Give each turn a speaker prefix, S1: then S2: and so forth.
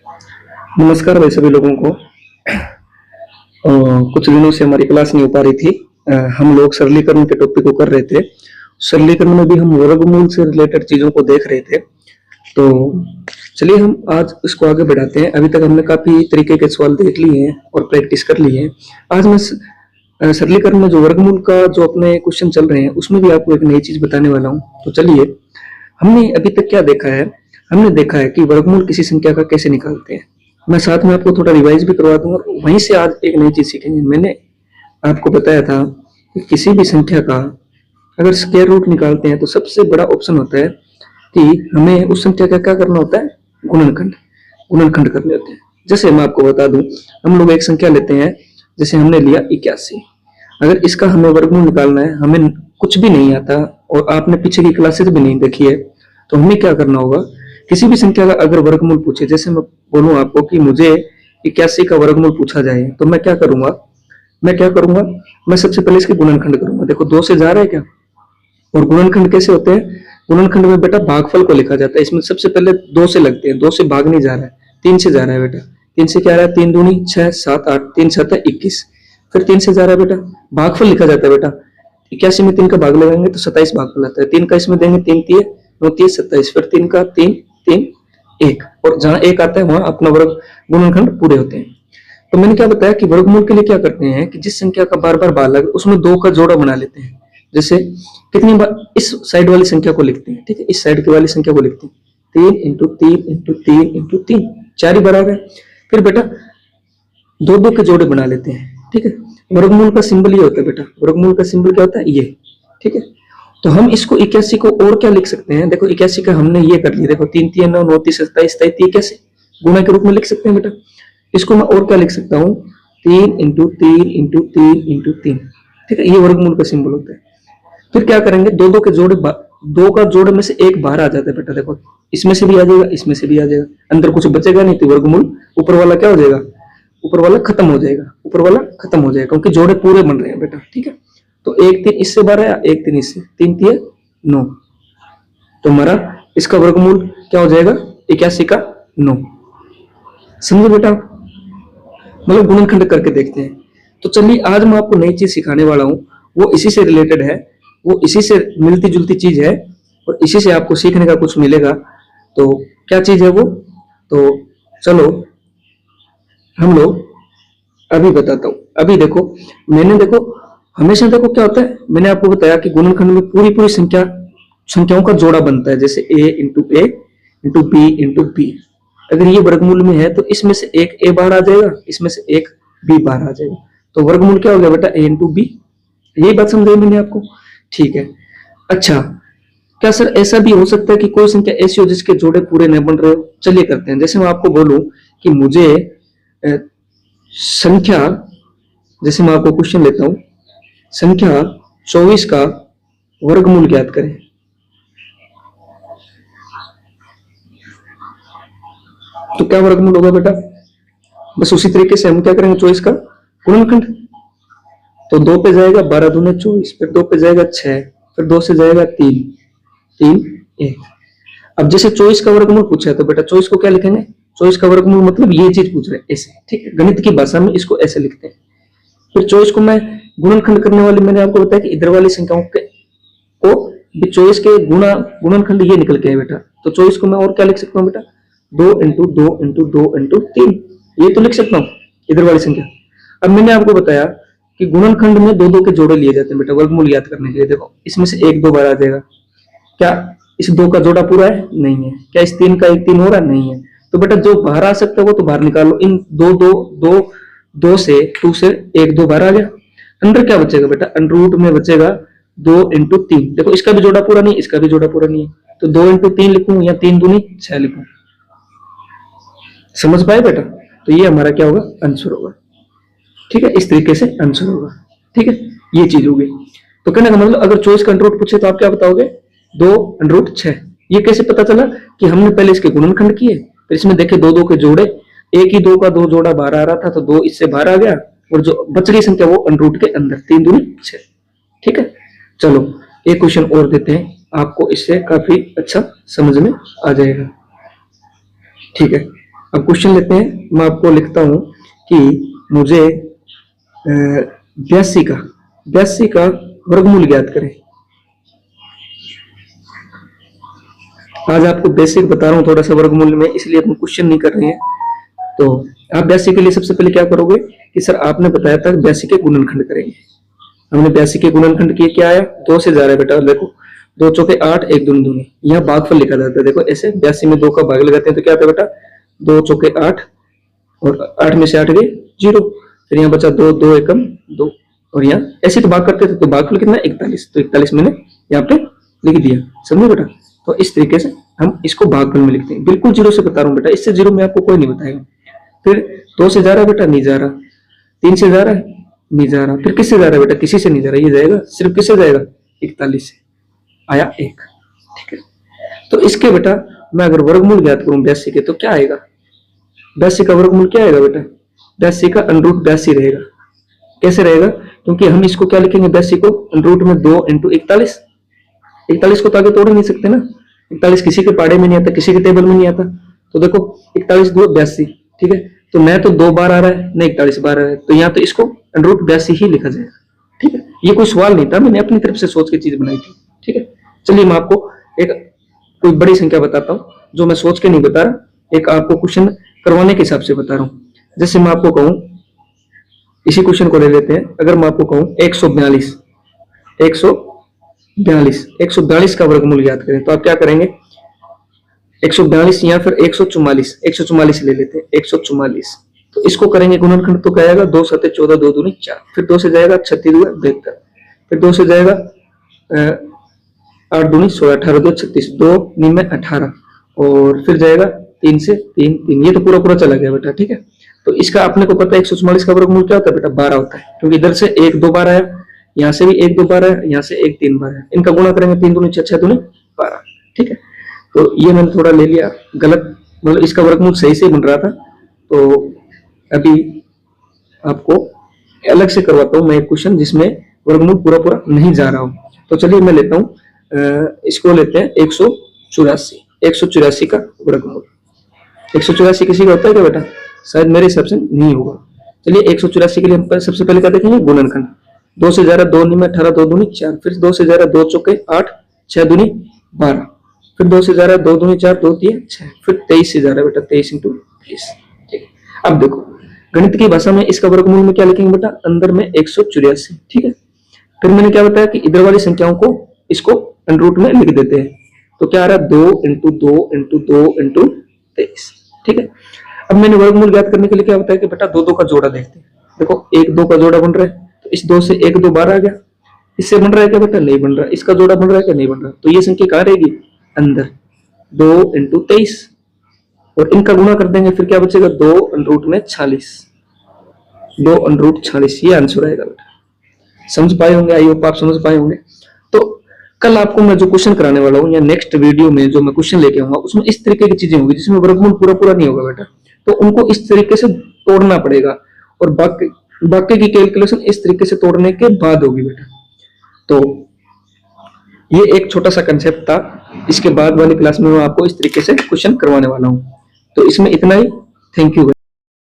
S1: नमस्कार भाई सभी लोगों को। कुछ दिनों से हमारी क्लास नहीं हो पा रही थी। हम लोग सरलीकरण के टॉपिक को कर रहे थे। सरलीकरण में भी हम वर्गमूल से रिलेटेड चीजों को देख रहे थे। तो चलिए हम आज इसको आगे बढ़ाते हैं। अभी तक हमने काफी तरीके के सवाल देख लिए हैं और प्रैक्टिस कर ली है। आज मैं सरलीकरण में जो वर्गमूल का जो अपने क्वेश्चन चल रहे हैं उसमें भी आपको एक नई चीज बताने वाला हूँ। तो चलिए, हमने अभी तक क्या देखा है? हमने देखा है कि वर्गमूल किसी संख्या का कैसे निकालते हैं। मैं साथ में आपको थोड़ा रिवाइज भी करवा दूंगा, वहीं से आज एक नई चीज सीखेंगे। मैंने आपको बताया था कि किसी भी संख्या का अगर स्क्वायर रूट निकालते हैं तो सबसे बड़ा ऑप्शन होता है कि हमें उस संख्या का क्या करना होता है? गुणनखंड। गुणनखंड करने होते हैं। जैसे मैं आपको बता दूं, हम लोग एक संख्या लेते हैं, जैसे हमने लिया 81। अगर इसका हमें वर्गमूल निकालना है, हमें कुछ भी नहीं आता और आपने पीछे की क्लासेस भी नहीं देखी है, तो हमें क्या करना होगा? किसी भी संख्या का अगर वर्गमूल पूछे, जैसे मैं बोलूं आपको कि मुझे 81 का वर्गमूल पूछा जाए, तो मैं क्या करूंगा? मैं सबसे पहले इसके गुणनखंड करूंगा। देखो 2 से जा रहा है क्या? और गुणनखंड कैसे होते हैं? गुणनखंड में बेटा भागफल को लिखा जाता है। इसमें सबसे पहले 2 से लगते हैं। 2 से भाग नहीं जा रहा है, 3 से जा रहा है बेटा। 3 से क्या आ रहा है? 3 दूनी 6, 7 8, 3 7 21। फिर 3 से जा रहा है बेटा, भागफल लिखा जाता है बेटा। 81 में 3 का भाग लगाएंगे तो 27 भागफल आता है। 3 का इसमें देंगे, 3 तिये 9 तिये 27। फिर 3 का 3 3 1, और जहां 1 आता है वहां अपना वर्ग गुणनखंड पूरे होते हैं। तो मैंने क्या बताया कि वर्गमूल के लिए क्या करते हैं कि जिस संख्या का बार बार भाग लगे उसमें 2 का जोड़ा बना लेते हैं। जैसे कितनी बार इस साइड वाली संख्या को लिखते हैं, ठीक है, इस साइड की वाली संख्या को लिखते हैं 3 इंटू 3 इंटू 3 इंटू 3, 4 ही बार आ गए। फिर बेटा 2 के जोड़े बना लेते हैं, ठीक है। वर्गमूल का सिंबल ये होता है बेटा, वर्गमूल का सिंबल क्या होता है? ये, ठीक है। तो हम इसको 81 को और क्या लिख सकते हैं? देखो 81 का हमने ये कर लिया, देखो 3 3 9 9 30 27 27, कैसे गुणा के रूप में लिख सकते हैं बेटा। इसको मैं और क्या लिख सकता हूँ? 3 इंटू 3 इंटू 3 इंटू 3, ठीक है। ये वर्गमूल का सिंबल होता है। फिर क्या करेंगे? 2 के जोड़े, 2 का जोड़े में से एक बाहर आ जाता है बेटा। देखो इसमें से भी आ जाएगा, इसमें से भी आ जाएगा, अंदर कुछ बचेगा नहीं, तो वर्गमूल ऊपर वाला क्या हो जाएगा? ऊपर वाला खत्म हो जाएगा, ऊपर वाला खत्म हो जाएगा, क्योंकि जोड़े पूरे बन रहे हैं बेटा, ठीक है। तो 1 3 इससे बाहर आया, 1 3 इससे, 3 3 9, तो हमारा इसका वर्गमूल क्या हो जाएगा? 81 का 9। समझे बेटा? मतलब गुणनखंड करके देखते हैं। तो चलिए आज मैं आपको नई चीज सिखाने वाला हूँ, वो इसी से रिलेटेड है, वो इसी से मिलती जुलती चीज है और इसी से आपको सीखने का कुछ मिलेगा। तो क्या चीज है वो? तो चलो हम लोग अभी बताता हूँ। अभी देखो, देखो हमेशा देखो क्या होता है, मैंने आपको बताया कि गुणनखंड में पूरी पूरी संख्याओं का जोड़ा बनता है। जैसे a into A into B into B. अगर ये वर्गमूल में है तो इसमें से एक a बाहर आ जाएगा, इसमें से एक b बाहर आ जाएगा। तो वर्गमूल क्या हो गया बेटा? a into B. यही बात समझाई मैंने आपको, ठीक है। अच्छा, क्या सर ऐसा भी हो सकता है कि कोई संख्या ऐसी हो जिसके जोड़े पूरे न बन रहे हो? चलिए करते हैं। जैसे मैं आपको बोलूं कि मुझे संख्या, जैसे मैं आपको क्वेश्चन लेता हूं, संख्या 24 का वर्गमूल ज्ञात करें। तो क्या वर्गमूल होगा बेटा? बस उसी तरीके से हम क्या करेंगे? 24 का गुणनखंड। तो 2 पे जाएगा 12 दूने 24, फिर 2 पे जाएगा 6, फिर 2 से जाएगा 3 3 1। अब जैसे 24 का वर्गमूल पूछा है तो बेटा 24 को क्या लिखेंगे? 24 का वर्गमूल मतलब ये चीज पूछ रहे हैं ऐसे, ठीक है। गणित की भाषा में इसको ऐसे लिखते हैं। फिर 24 को मैं गुणनखंड करने वाली, मैंने आपको बताया कि इधर वाली संख्याओं को 24 के गुणनखंड ये निकल के है बेटा। तो 24 को मैं और क्या लिख सकता हूँ बेटा? 2 इंटू 2 इंटू 2 इंटू 3, ये तो लिख सकता हूँ इधर वाली संख्या। अब मैंने आपको बताया कि गुणनखंड में 2 के जोड़े लिए जाते हैं बेटा वर्गमूल याद करने के लिए। देखो इसमें से 1 2 बार आ जाएगा। क्या इस 2 का जोड़ा पूरा है? नहीं है। क्या इस 3 का 1 3 हो रहा है? नहीं है। तो बेटा जो बाहर आ सकता है वो तो बाहर निकालो। इन 2 से 2 से 1 2 बाहर आ गया। अंदर क्या बचेगा बेटा? अंडर रूट में बचेगा 2 इंटू 3। देखो इसका भी जोड़ा पूरा नहीं, इसका भी जोड़ा पूरा नहीं है, तो 2 इंटू 3 लिखूं या 3 दूनी 6 लिखूं? समझ पाए बेटा? तो ये हमारा क्या होगा? आंसर होगा, ठीक है। इस तरीके से आंसर होगा, ठीक है। ये चीज होगी। तो कहने का मतलब अगर 24 का अंडर रूट पूछे तो आप क्या बताओगे? 2 अंडर रूट 6। ये कैसे पता चला? कि हमने पहले इसके गुणनखंड किए, फिर इसमें देखे 2 के जोड़े, एक ही 2 का 2 जोड़ा बाहर आ रहा था तो 2 इससे बाहर आ गया, और जो बच रही संख्या वो अंडर रूट के अंदर, 3 दूनी 6, ठीक है। चलो एक क्वेश्चन और देते हैं, आपको इससे काफी अच्छा समझ में आ जाएगा, ठीक है। अब क्वेश्चन लेते हैं। मैं आपको लिखता हूं कि मुझे 82 का वर्गमूल ज्ञात करें। आज आपको बेसिक बता रहा हूँ थोड़ा सा वर्गमूल में, इसलिए हम क्वेश्चन नहीं कर रहे हैं। तो आप 82 के लिए सबसे पहले क्या करोगे कि सर आपने बताया था 82 के गुणनखंड करेंगे। हमने 82 के गुणनखंड किए, क्या आया 2 से जा रहा है बेटा, देखो 2 चौके 8, 1 दूनी दूनी, यहाँ भागफल लिखा जाता है। देखो ऐसे 82 में 2 का भाग लगाते हैं तो क्या आता है बेटा 2 चौके 8 और 8 में से 8 गए 0, फिर यहाँ बचा 2, 2 एकम 2 और यहाँ ऐसे तो भाग करते थे तो भागफल कितना 41, तो 41 मैंने यहाँ पे लिख दिया, समझे बेटा। तो इस तरीके से हम इसको भागफल में लिखते हैं, बिल्कुल 0 से बता रहा हूँ बेटा, इससे 0 में आपको कोई नहीं बताएगा। फिर 2 से जा रहा है बेटा, नहीं जा रहा, 3 से जा रहा है, नहीं जा रहा, फिर किससे जा रहा है बेटा, किसी से नहीं जा रहा, ये जाएगा सिर्फ किससे जाएगा 41 से, आया 1, ठीक है। तो इसके बेटा मैं अगर वर्गमूल ज्ञात करूं 82 के तो क्या आएगा, 82 का वर्गमूल क्या आएगा बेटा, 82 का √82 रहेगा। कैसे रहेगा, क्योंकि हम इसको क्या लिखेंगे 82 को √ में 2 × 41, 41 को तो आगे तोड़ नहीं सकते ना, 41 किसी के पाड़े में नहीं आता, किसी के टेबल में नहीं आता। तो देखो 41 2 82, ठीक है। तो न तो 2 बार आ रहा है न 41 बार आ रहा है, तो यहाँ तो इसको √82 ही लिखा जाएगा, ठीक है। ये कोई सवाल नहीं था, मैंने अपनी तरफ से सोच के चीज बनाई थी, ठीक है। चलिए मैं आपको एक कोई बड़ी संख्या बताता हूँ जो मैं सोच के नहीं बता रहा, एक आपको क्वेश्चन करवाने के हिसाब से बता रहा हूँ। जैसे मैं आपको कहूँ, इसी क्वेश्चन को ले लेते हैं, अगर मैं आपको कहूँ 142 का वर्गमूल याद करें तो आप क्या करेंगे, 142 या फिर 144 ले लेते हैं, 144। तो इसको करेंगे गुणनखंड तो क्या आएगा 2 × 7 = 14, 2 दूनी 4, फिर 2 से जाएगा 36 × 2 = 72, फिर 2 से जाएगा 8 दूनी 16, 18 × 2 = 36, 2 में 18 और फिर जाएगा 3 से 3 3, ये तो पूरा पूरा चला गया बेटा, ठीक है। तो इसका अपने को पता है 144 का वर्गमूल क्या होता है बेटा 12 होता है, क्योंकि इधर से 1 2 बार आया, यहाँ से भी 1 2 बार आया, यहाँ से 1 3 बार आया, इनका गुणा करेंगे 3 दूनी 6, 6 दूनी 12, ठीक है। तो ये मैंने थोड़ा ले लिया गलत, मतलब इसका वर्गमूल सही से बन रहा था, तो अभी आपको अलग से करवाता हूँ मैं एक क्वेश्चन जिसमें वर्गमूल पूरा पूरा नहीं जा रहा हूँ। तो चलिए मैं लेता हूँ, इसको लेते हैं 184 का वर्गमूल। 184 किसी का होता है क्या बेटा, शायद मेरे हिसाब से नहीं होगा। चलिए 184 के लिए हम सबसे पहले क्या देखेंगे गुणनखंड, 2 से जा रहा 2 में 18, 2 दूनी 4, फिर 2 से जा रहा 2 चौके 8, 6 दूनी 12, फिर 2 से जा रहा है 2 दूनी 4, 2 3 6, फिर 23 से जा रहा है बेटा 23 × 23, ठीक है। अब देखो गणित की भाषा में इसका वर्गमूल में क्या लिखेंगे बेटा, अंदर में 184, ठीक है। फिर मैंने क्या बताया कि इधर वाली संख्याओं को इसको √ में लिख देते हैं, तो क्या आ रहा है 2 × 2 × 2 × 23, ठीक है। अब मैंने वर्गमूल ज्ञात करने के लिए क्या बताया कि बेटा 2 2 का जोड़ा देखते हैं। देखो 1 2 का जोड़ा बन रहा है, तो इस 2 से 1 2 बार आ गया, इससे बन रहा है क्या बेटा, नहीं बन रहा, इसका जोड़ा बन रहा है क्या, नहीं बन रहा, तो ये संख्या कहाँ रहेगी अंदर, 2 × 23 और इनका गुणा कर देंगे, फिर क्या बचेगा 2 √ में 46, 2 √ 46, ये आंसर आएगा बेटा। समझ पाए होंगे, आई होप आप समझ पाए होंगे। तो कल आपको मैं जो क्वेश्चन कराने वाला हूँ या नेक्स्ट वीडियो में जो मैं क्वेश्चन लेके आऊंगा उसमें इस तरीके की चीजें होंगी जिसमें वर्गमूल पूरा पूरा नहीं होगा बेटा, तो उनको इस तरीके से तोड़ना पड़ेगा और बाकी की कैलकुलेशन इस तरीके से तोड़ने के बाद होगी बेटा। तो ये एक छोटा सा कंसेप्ट था, इसके बाद वाली क्लास में मैं आपको इस तरीके से क्वेश्चन करवाने वाला हूँ। तो इसमें इतना ही, थैंक यू।